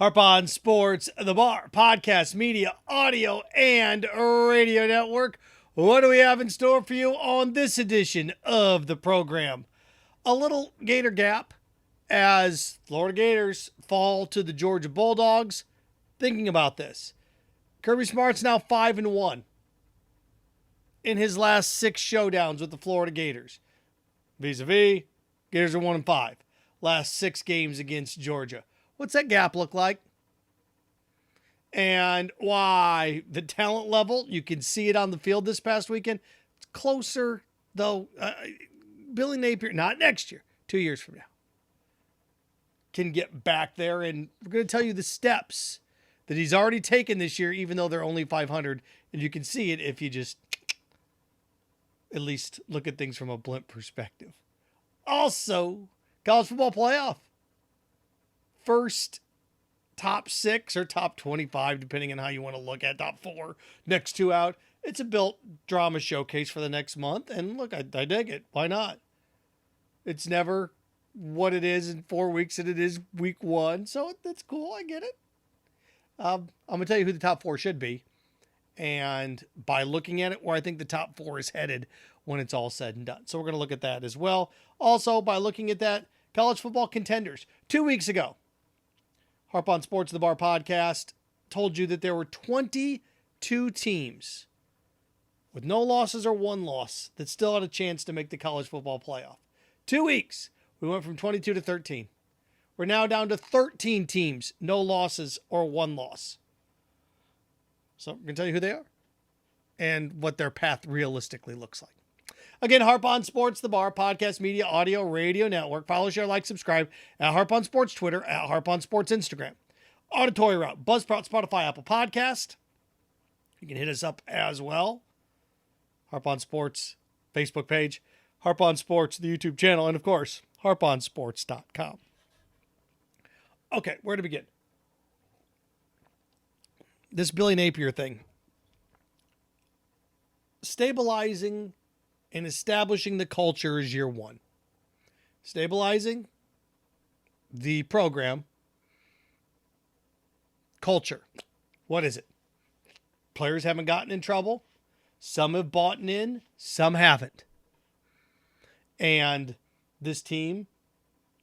Harp on Sports, the Bar, podcast, media, audio, and radio network. What do we have in store for you on this edition of the program? A little Gator gap as Florida Gators fall to the Georgia Bulldogs. Thinking about this, Kirby Smart's now 5-1 in his last 6 showdowns with the Florida Gators. Vis-a-vis, Gators are 1-5. Last 6 games against Georgia. What's that gap look like? And why the talent level, you can see it on the field this past weekend. It's closer, though. Billy Napier, not next year, 2 years from now, can get back there. And we're going to tell you the steps that he's already taken this year, even though they're only 500. And you can see it if you just at least look at things from a blimp perspective. Also, college football playoff. First top 6 or top 25, depending on how you want to look at top 4. Next 2 out. It's a built drama showcase for the next month. And look, I dig it. Why not? It's never what it is in 4 weeks and it is week 1. So that's cool. I get it. I'm going to tell you who the top 4 should be. And by looking at it, where I think the top 4 is headed when it's all said and done. So we're going to look at that as well. Also, by looking at that, college football contenders. 2 weeks ago, Harp on Sports, the Bar podcast, told you that there were 22 teams with no losses or 1 loss that still had a chance to make the college football playoff. 2 weeks, we went from 22 to 13. We're now down to 13 teams, no losses or 1 loss. So I'm going to tell you who they are and what their path realistically looks like. Again, Harp on Sports, the Bar, podcast, media, audio, radio network. Follow, share, like, subscribe at Harp on Sports Twitter, at Harp on Sports Instagram. Auditory route, Buzzsprout, Spotify, Apple Podcast. You can hit us up as well. Harp on Sports Facebook page, Harp on Sports, the YouTube channel, and of course, harponsports.com. Okay, where to begin? This Billy Napier thing. Stabilizing and establishing the culture is year 1. Stabilizing the program. Culture. What is it? Players haven't gotten in trouble. Some have bought in, some haven't. And this team,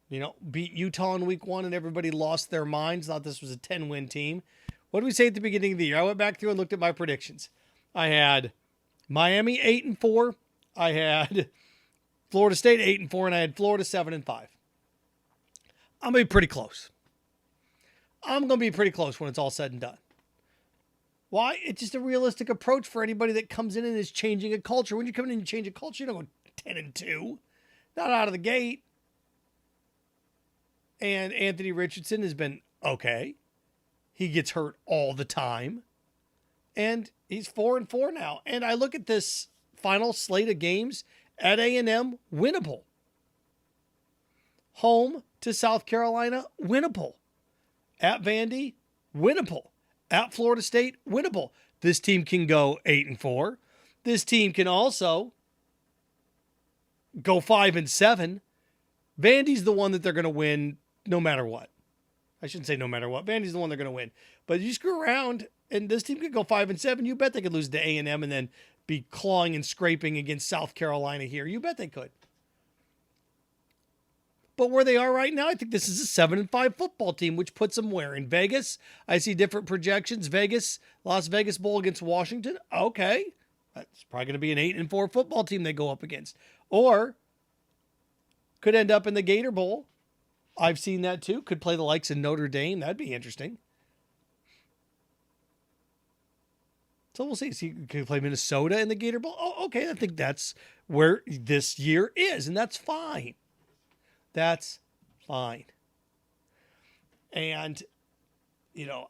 beat Utah in week 1 and everybody lost their minds, thought this was a 10-win team. What did we say at the beginning of the year? I went back through and looked at my predictions. I had Miami 8-4. I had Florida State 8-4, and I had Florida 7-5. I'm going to be pretty close. I'm going to be pretty close when it's all said and done. Why? It's just a realistic approach for anybody that comes in and is changing a culture. When you come in and you change a culture, you don't go 10-2. Not out of the gate. And Anthony Richardson has been okay. He gets hurt all the time. And he's 4-4 now. And I look at this final slate of games at A&M, winnable. Home to South Carolina, winnable. At Vandy, winnable. At Florida State, winnable. This team can go 8-4. This team can also go 5-7. Vandy's the one that they're going to win no matter what. I shouldn't say no matter what. Vandy's the one they're going to win. But you screw around, and this team could go 5-7. You bet they could lose to A&M and then be clawing and scraping against South Carolina here. You bet they could. But where they are right now, I think this is a 7-5 football team, which puts them where? In Vegas? I see different projections. Vegas, Las Vegas Bowl against Washington. Okay. That's probably going to be an 8-4 football team they go up against. Or could end up in the Gator Bowl. I've seen that too. Could play the likes of Notre Dame. That'd be interesting. So we'll see. Could he play Minnesota in the Gator Bowl? Oh, okay. I think that's where this year is, and that's fine. That's fine. And,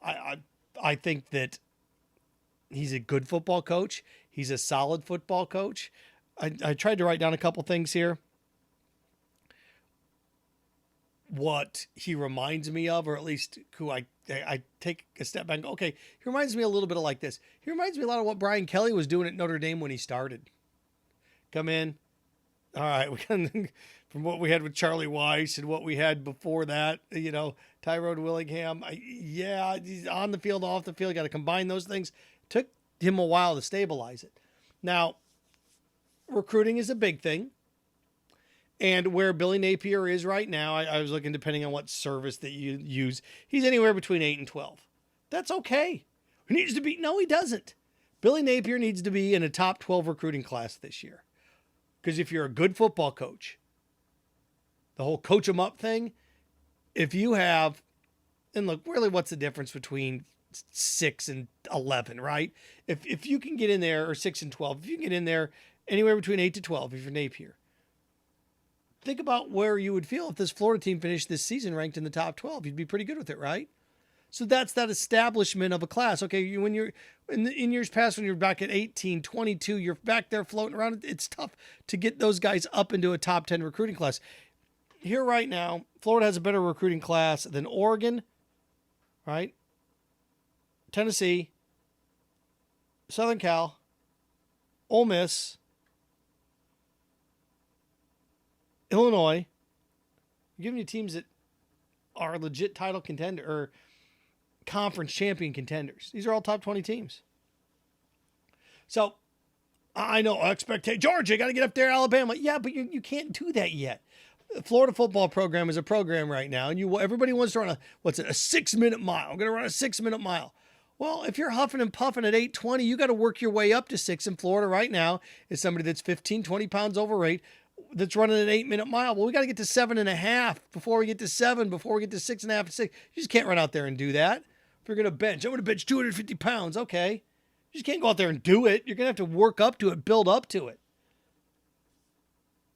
I think that he's a good football coach. He's a solid football coach. I tried to write down a couple things here. What he reminds me of, or at least who I take a step back and go, okay, he reminds me a little bit of like this. He reminds me a lot of what Brian Kelly was doing at Notre Dame when he started. Come in. All right, we can, from what we had with Charlie Weiss and what we had before that, talk Tyrone Willingham, he's on the field, off the field. Got to combine those things. Took him a while to stabilize it. Now, recruiting is a big thing. And where Billy Napier is right now, I was looking, depending on what service that you use, he's anywhere between 8 and 12. That's okay. He needs to be, no, he doesn't. Billy Napier needs to be in a top 12 recruiting class this year. Because if you're a good football coach, the whole coach 'em up thing, if you have, and look, really what's the difference between 6 and 11, right? If you can get in there, or 6 and 12, if you can get in there anywhere between 8 to 12, if you're Napier, think about where you would feel if this Florida team finished this season ranked in the top 12. You'd be pretty good with it, right? So that's that establishment of a class. Okay, when you're in years past, when you're back at 18, 22, you're back there floating around. It's tough to get those guys up into a top 10 recruiting class. Here right now, Florida has a better recruiting class than Oregon, right? Tennessee, Southern Cal, Ole Miss, Illinois. I'm giving you teams that are legit title contender or conference champion contenders. These are all top 20 teams. So I know expectation. Georgia, got to get up there. Alabama. Yeah, but you can't do that yet. The Florida football program is a program right now, and everybody wants to run a 6-minute mile. I'm going to run a 6-minute mile. Well, if you're huffing and puffing at 8:20, you got to work your way up to 6. In Florida right now is somebody that's 15, 20 pounds overweight that's running an 8-minute mile. Well, we got to get to 7.5 before we get to 7, before we get to 6.5 to 6. You just can't run out there and do that. If you're going to bench, I'm going to bench 250 pounds. Okay. You just can't go out there and do it. You're going to have to work up to it, build up to it.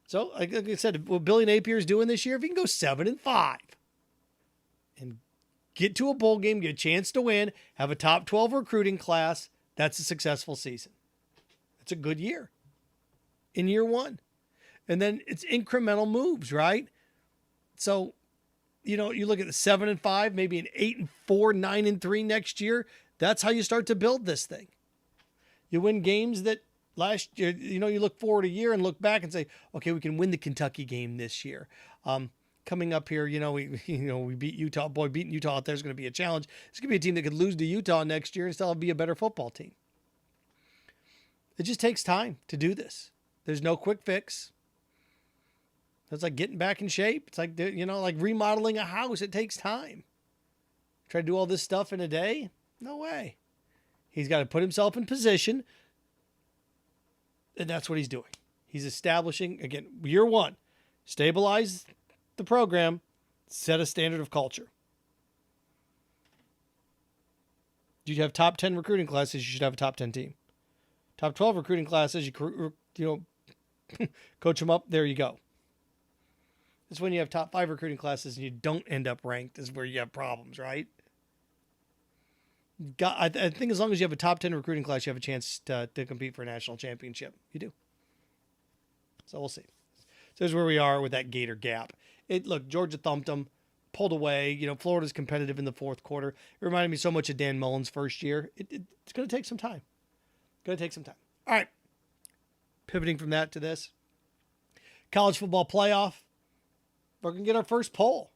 So, like I said, what Billy Napier is doing this year, if he can go 7-5 and get to a bowl game, get a chance to win, have a top 12 recruiting class, that's a successful season. That's a good year in year one. And then it's incremental moves, right? So, you look at the 7-5, maybe an 8-4, 9-3 next year. That's how you start to build this thing. You win games that last year, you look forward a year and look back and say, okay, we can win the Kentucky game this year. Coming up here, we beat Utah. Boy, beating Utah out there is going to be a challenge. It's going to be a team that could lose to Utah next year and still be a better football team. It just takes time to do this. There's no quick fix. It's like getting back in shape. It's like, like remodeling a house. It takes time. Try to do all this stuff in a day? No way. He's got to put himself in position. And that's what he's doing. He's establishing, again, year one, stabilize the program, set a standard of culture. You'd have top 10 recruiting classes, you should have a top 10 team. Top 12 recruiting classes, coach them up, there you go. It's when you have top 5 recruiting classes and you don't end up ranked is where you have problems, right? I think as long as you have a top 10 recruiting class, you have a chance to compete for a national championship. You do. So we'll see. So here's where we are with that Gator gap. Look, Georgia thumped them, pulled away. Florida's competitive in the fourth quarter. It reminded me so much of Dan Mullen's first year. It's going to take some time. All right. Pivoting from that to this. College football playoff. We're going to get our first poll.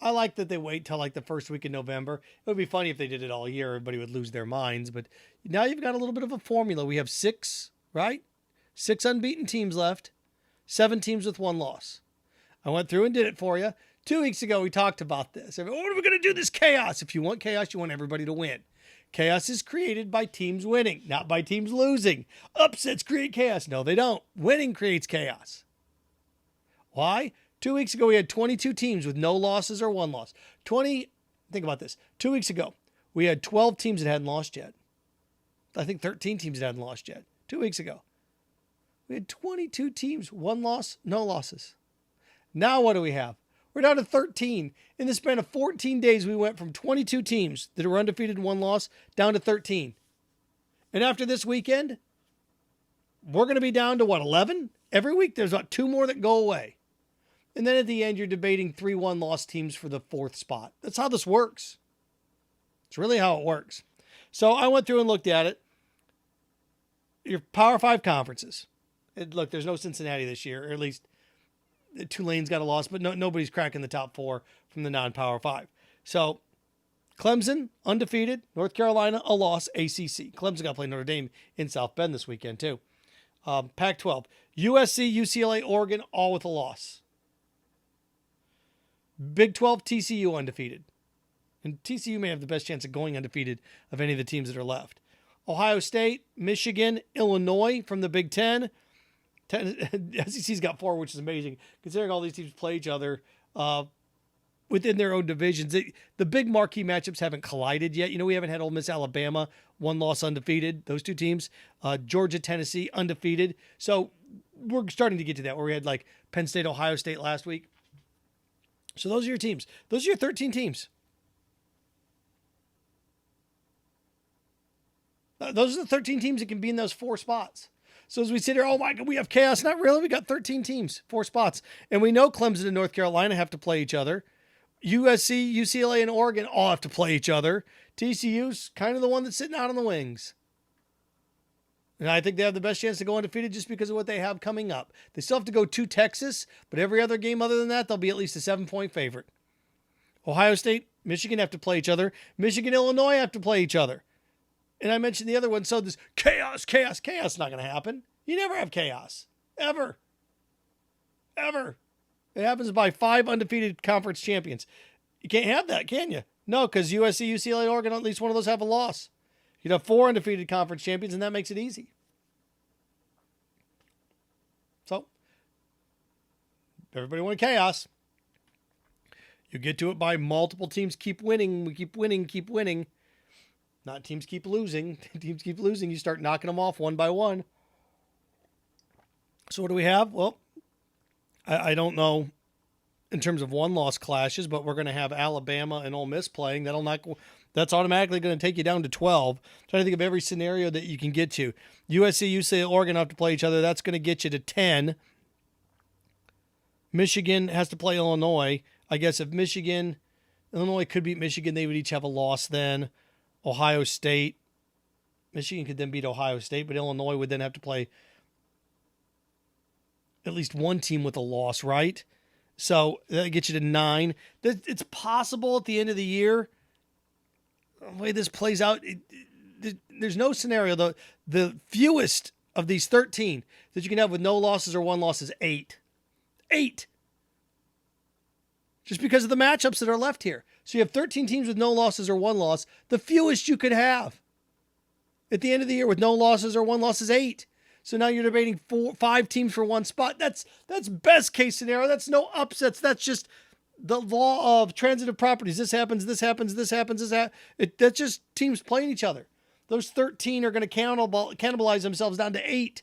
I like that they wait till like the first week in November. It would be funny if they did it all year. Everybody would lose their minds. But now you've got a little bit of a formula. We have 6, right? 6 unbeaten teams left. 7 teams with 1 loss. I went through and did it for you. 2 weeks ago, we talked about this. What are we going to do this chaos? If you want chaos, you want everybody to win. Chaos is created by teams winning, not by teams losing. Upsets create chaos. No, they don't. Winning creates chaos. Why? 2 weeks ago, we had 22 teams with no losses or 1 loss. Think about this. 2 weeks ago, we had 12 teams that hadn't lost yet. I think 13 teams that hadn't lost yet. 2 weeks ago. We had 22 teams, 1 loss, no losses. Now what do we have? We're down to 13. In the span of 14 days, we went from 22 teams that were undefeated and 1 loss down to 13. And after this weekend, we're going to be down to 11? Every week, there's about 2 more that go away. And then at the end, you're debating 3 1-loss teams for the 4th spot. That's how this works. It's really how it works. So I went through and looked at it. Your Power 5 conferences. Look, there's no Cincinnati this year, or at least Tulane's got a loss, but nobody's cracking the top 4 from the non-Power 5. So Clemson, undefeated. North Carolina, a loss. ACC. Clemson got to play Notre Dame in South Bend this weekend, too. Pac-12. USC, UCLA, Oregon, all with a loss. Big 12, TCU undefeated. And TCU may have the best chance of going undefeated of any of the teams that are left. Ohio State, Michigan, Illinois from the Big 10. SEC's got 4, which is amazing, considering all these teams play each other within their own divisions. The big marquee matchups haven't collided yet. We haven't had Ole Miss, Alabama, 1 loss undefeated. Those 2 teams. Georgia, Tennessee, undefeated. So we're starting to get to that, where we had like Penn State, Ohio State last week. So those are your teams. Those are your 13 teams. Those are the 13 teams that can be in those 4 spots. So as we sit here, oh my God, we have chaos. Not really. We got 13 teams, 4 spots. And we know Clemson and North Carolina have to play each other. USC, UCLA, and Oregon all have to play each other. TCU's kind of the one that's sitting out on the wings. And I think they have the best chance to go undefeated just because of what they have coming up. They still have to go to Texas, but every other game other than that, they'll be at least a 7-point favorite. Ohio State, Michigan have to play each other. Michigan, Illinois have to play each other. And I mentioned the other one, so this chaos is not going to happen. You never have chaos. Ever. It happens by 5 undefeated conference champions. You can't have that, can you? No, because USC, UCLA, and Oregon, at least one of those have a loss. You'd have 4 undefeated conference champions, and that makes it easy. So, everybody want chaos. You get to it by multiple teams keep winning. We keep winning. Not teams keep losing. Teams keep losing. You start knocking them off one by one. So what do we have? Well, I don't know in terms of 1-loss clashes, but we're going to have Alabama and Ole Miss playing. That's automatically going to take you down to 12. I'm trying to think of every scenario that you can get to. USC, UCLA, Oregon have to play each other. That's going to get you to 10. Michigan has to play Illinois. I guess if Illinois could beat Michigan, they would each have a loss then. Ohio State. Michigan could then beat Ohio State, but Illinois would then have to play at least one team with a loss, right? So that gets you to 9. It's possible at the end of the year, the way this plays out, there's no scenario. The fewest of these 13 that you can have with no losses or 1 loss is 8. 8. Just because of the matchups that are left here. So you have 13 teams with no losses or 1 loss. The fewest you could have at the end of the year with no losses or 1 loss is 8. So now you're debating 5 teams for 1 spot. That's best case scenario. That's no upsets. That's just the law of transitive properties. This happens. That's just teams playing each other. Those 13 are going to cannibalize themselves down to 8.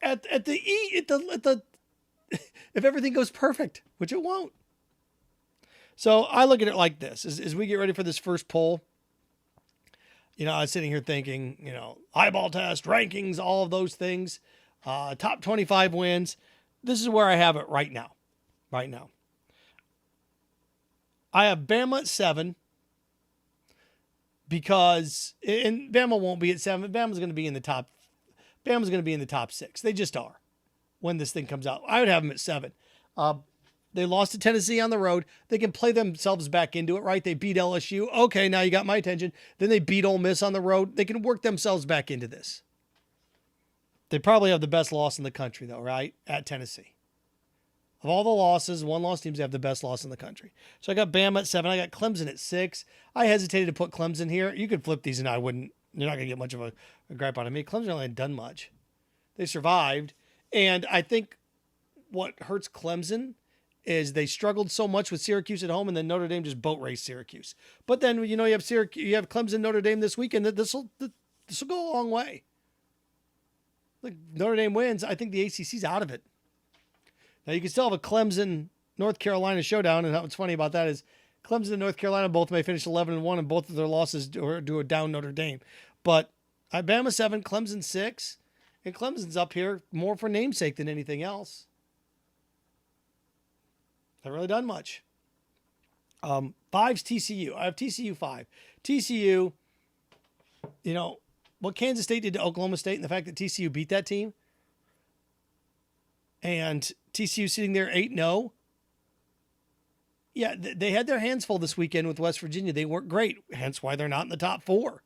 If everything goes perfect, which it won't. So I look at it like this: as we get ready for this first poll, I was sitting here thinking, eyeball test, rankings, all of those things, top 25 wins. This is where I have it right now. I have Bama at 7 because, and Bama won't be at 7. Bama's going to be in the top 6. They just are when this thing comes out. I would have them at 7. They lost to Tennessee on the road. They can play themselves back into it, right? They beat LSU. Okay, now you got my attention. Then they beat Ole Miss on the road. They can work themselves back into this. They probably have the best loss in the country, though, right? At Tennessee. Of all the losses, 1-loss teams have the best loss in the country. So I got Bama at 7. I got Clemson at 6. I hesitated to put Clemson here. You could flip these and I wouldn't. You're not going to get much of a gripe out of me. Clemson really hadn't done much. They survived. And I think what hurts Clemson is they struggled so much with Syracuse at home, and then Notre Dame just boat raced Syracuse. But then you have Clemson, Notre Dame this weekend. This will go a long way. Like Notre Dame wins, I think the ACC's out of it. Now you can still have a Clemson North Carolina showdown, and what's funny about that is Clemson and North Carolina both may finish 11-1, and both of their losses do a down Notre Dame. But Bama 7, Clemson 6, and Clemson's up here more for namesake than anything else. Haven't really done much. 5's TCU. I have TCU 5. TCU, what Kansas State did to Oklahoma State and the fact that TCU beat that team. And TCU sitting there 8-0. Yeah, they had their hands full this weekend with West Virginia. They weren't great, hence why they're not in the top 4.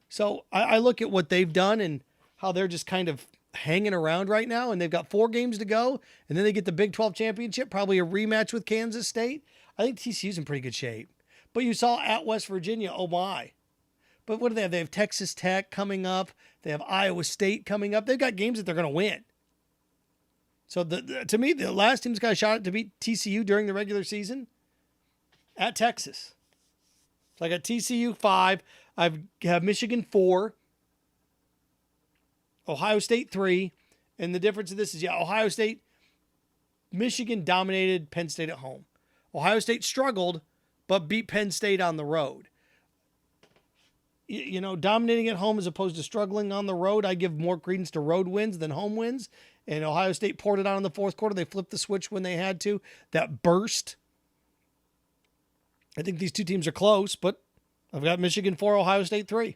So I look at what they've done and how they're just kind of hanging around right now, and they've got 4 games to go, and then they get the Big 12 championship, probably a rematch with Kansas State. I think TCU's in pretty good shape. But you saw at West Virginia, oh my. But what do they have? They have Texas Tech coming up. They have Iowa State coming up. They've got games that they're going to win. So to me, the last team's got a shot to beat TCU during the regular season at Texas. So I got TCU 5. I have Michigan 4. Ohio State 3. And the difference of this is, Ohio State, Michigan dominated Penn State at home. Ohio State struggled, but beat Penn State on the road. Dominating at home as opposed to struggling on the road, I give more credence to road wins than home wins. And Ohio State poured it on in the fourth quarter. They flipped the switch when they had to. That burst. I think these two teams are close, but I've got Michigan 4, Ohio State 3.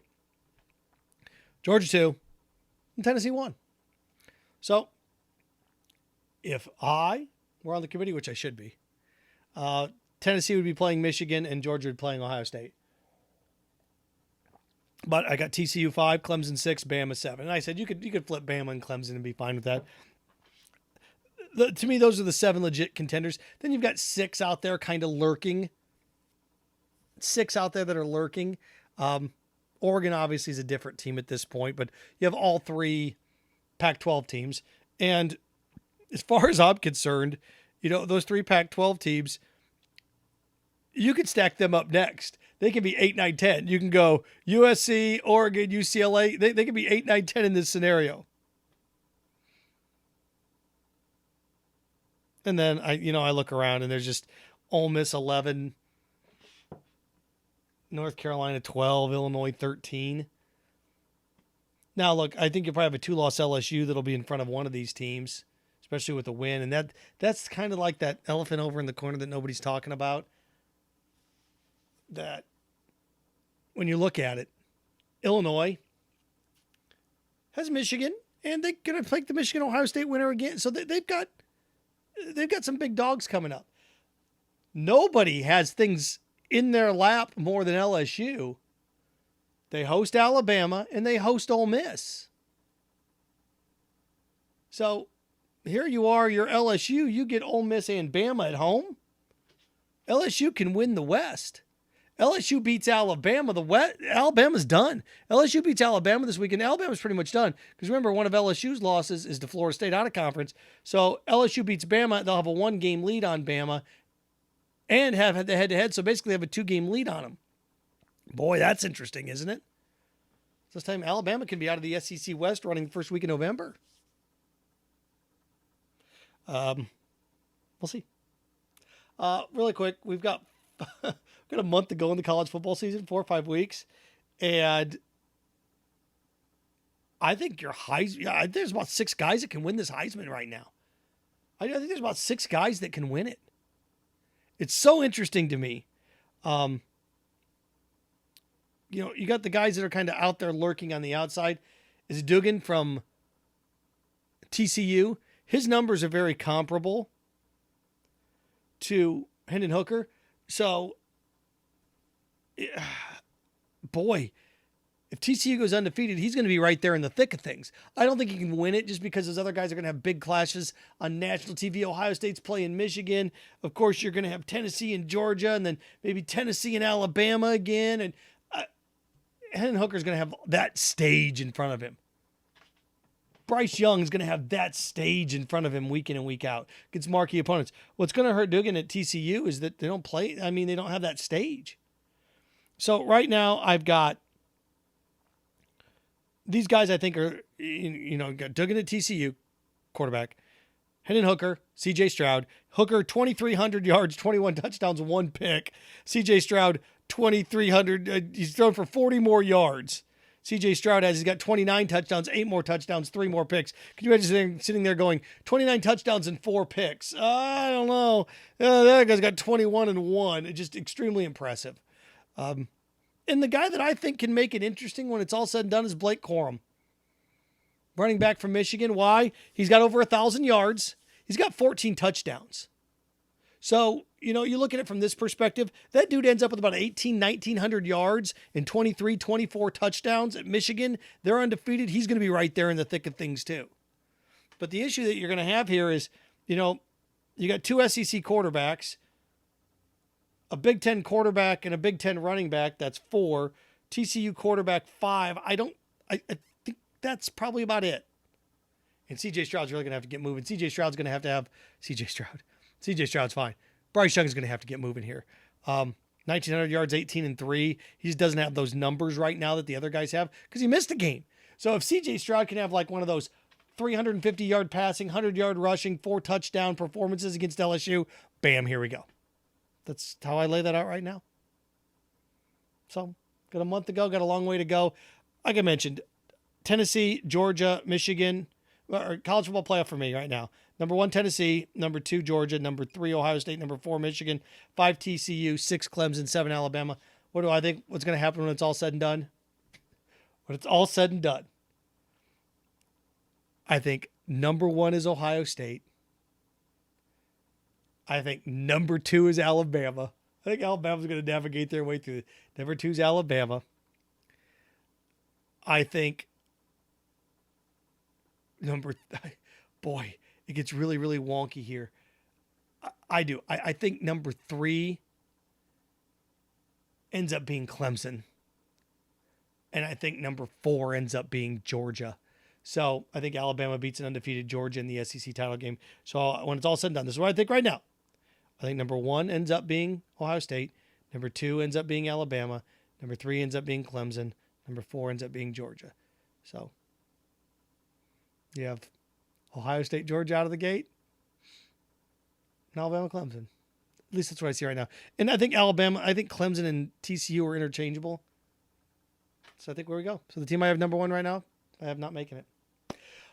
Georgia 2, and Tennessee 1. So, if I were on the committee, which I should be, Tennessee would be playing Michigan and Georgia would be playing Ohio State. But I got TCU 5, Clemson 6, Bama 7. And I said you could flip Bama and Clemson and be fine with that. To me, those are the 7 legit contenders. Then you've got 6 out there kind of lurking. 6 out there that are lurking. Oregon obviously is a different team at this point, but you have all 3 Pac-12 teams. And as far as I'm concerned, those 3 Pac-12 teams, you could stack them up next. They can be 8, 9, 10. You can go USC, Oregon, UCLA. They can be 8, 9, 10 in this scenario. And then I look around and there's just Ole Miss 11, North Carolina 12, Illinois 13. Now look, I think you'll probably have a 2-loss LSU that'll be in front of one of these teams, especially with a win. And that's kind of like that elephant over in the corner that nobody's talking about. That when you look at it, Illinois has Michigan, and they're going to play the Michigan-Ohio State winner again. So they've got some big dogs coming up. Nobody has things in their lap more than LSU. They host Alabama, and they host Ole Miss. So here you are, you're LSU. You get Ole Miss and Bama at home. LSU can win the West. LSU beats Alabama. Alabama's done. LSU beats Alabama this weekend. Alabama's pretty much done. Because remember, one of LSU's losses is to Florida State out of conference. So LSU beats Bama. They'll have a 1-game lead on Bama and have the head-to-head. So basically, they have a 2-game lead on them. Boy, that's interesting, isn't it? This time, Alabama can be out of the SEC West running the first week in November. We'll see. Really quick, we've got a month to go in the college football season, 4 or 5 weeks. And I think there's about 6 guys that can win this Heisman right now. I think there's about 6 guys that can win it. It's so interesting to me. You got the guys that are kind of out there lurking on the outside. Is Duggan from TCU? His numbers are very comparable to Hendon Hooker. So, boy, if TCU goes undefeated, he's going to be right there in the thick of things. I don't think he can win it just because those other guys are going to have big clashes on national TV. Ohio State's playing Michigan. Of course, you're going to have Tennessee and Georgia, and then maybe Tennessee and Alabama again. And Hendon Hooker's going to have that stage in front of him. Bryce Young's going to have that stage in front of him week in and week out against marquee opponents. What's going to hurt Duggan at TCU is that they don't have that stage. So right now I've got these guys I think are, got Duggan at TCU, quarterback, Hendon Hooker, CJ Stroud. Hooker, 2,300 yards, 21 touchdowns, 1 pick. CJ Stroud, 2,300. He's thrown for 40 more yards. CJ Stroud he's got 29 touchdowns, 8 more touchdowns, 3 more picks. Can you imagine sitting there going 29 touchdowns and 4 picks? I don't know. That guy's got 21 and 1. It's just extremely impressive. And the guy that I think can make it interesting when it's all said and done is Blake Corum. Running back from Michigan. Why? He's got over 1,000 yards. He's got 14 touchdowns. So, you look at it from this perspective, that dude ends up with about 1,900 yards and 23, 24 touchdowns at Michigan. They're undefeated. He's going to be right there in the thick of things too. But the issue that you're going to have here is, you got two SEC quarterbacks, a Big Ten quarterback and a Big Ten running back. That's 4. TCU quarterback 5. I think that's probably about it. And CJ Stroud's really going to have to get moving. CJ Stroud's fine. Bryce Young's going to have to get moving here. 1,900 yards, 18-3. He just doesn't have those numbers right now that the other guys have because he missed a game. So if CJ Stroud can have like one of those 350-yard passing, 100-yard rushing, 4 touchdown performances against LSU, bam, here we go. That's how I lay that out right now. So, got a month to go, got a long way to go. Like I mentioned, Tennessee, Georgia, Michigan, or college football playoff for me right now. Number 1, Tennessee. Number 2, Georgia. Number 3, Ohio State. Number 4, Michigan. 5, TCU. 6, Clemson. 7, Alabama. What do I think? What's going to happen when it's all said and done? When it's all said and done, I think number 1 is Ohio State. I think number 2 is Alabama. I think Alabama's going to navigate their way through it. Number 2 is Alabama. I think boy, it gets really, really wonky here. I do. I think number 3 ends up being Clemson. And I think number 4 ends up being Georgia. So I think Alabama beats an undefeated Georgia in the SEC title game. So when it's all said and done, this is what I think right now. I think number 1 ends up being Ohio State. Number 2 ends up being Alabama. Number 3 ends up being Clemson. Number 4 ends up being Georgia. So you have Ohio State, Georgia out of the gate, and Alabama, Clemson. At least that's what I see right now. And I think Clemson and TCU are interchangeable. So I think where we go. So the team I have number 1 right now, I have not making it.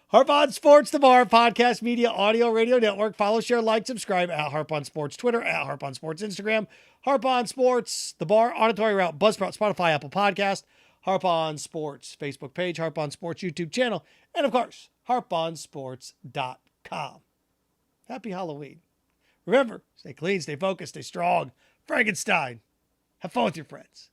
Harp on Sports, the Bar, podcast, media, audio, radio network. Follow, share, like, subscribe at Harp on Sports Twitter, at Harp on Sports Instagram, Harp on Sports, the Bar, Auditory Route, Buzzsprout, Spotify, Apple Podcast, Harp on Sports Facebook page, Harp on Sports YouTube channel, and of course, harponsports.com. Happy Halloween. Remember, stay clean, stay focused, stay strong. Frankenstein. Have fun with your friends.